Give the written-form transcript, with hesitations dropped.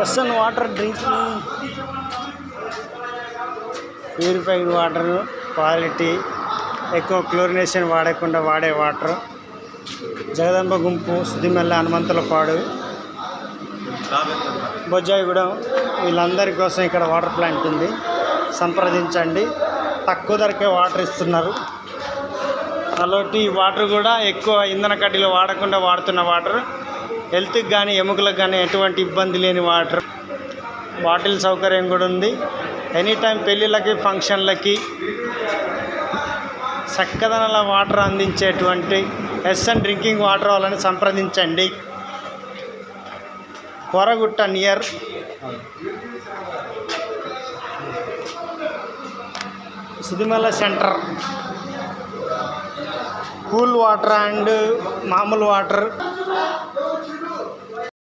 SN water drinking purified water quality, ఎక్కువ chlorination వాడకుండా వాడే వాటర్. జగదంబ గుంపు, సుదిమెల్ల, హనుమంతులపాడు, బొజ్జాయిగూడెం వీళ్ళందరి కోసం ఇక్కడ వాటర్ ప్లాంట్ ఉంది. సంప్రదించండి. తక్కువ ధరకే వాటర్ ఇస్తున్నారు. అలాంటి వాటర్ కూడా ఎక్కువ ఇంధన కడ్డీలు వాడకుండా వాడుతున్న వాటర్. హెల్త్కి కానీ ఎముకలకు కానీ ఎటువంటి ఇబ్బంది లేని వాటర్. బాటిల్ సౌకర్యం కూడా ఉంది. ఎనీ టైం పెళ్ళిళ్ళకి, ఫంక్షన్లకి చక్కదనాల వాటర్ అందించేటువంటి ఎస్ఎన్ డ్రింకింగ్ వాటర్ వాళ్ళని సంప్రదించండి. Korugutta near Sudimalla center. Cool water and మామూలు వాటర్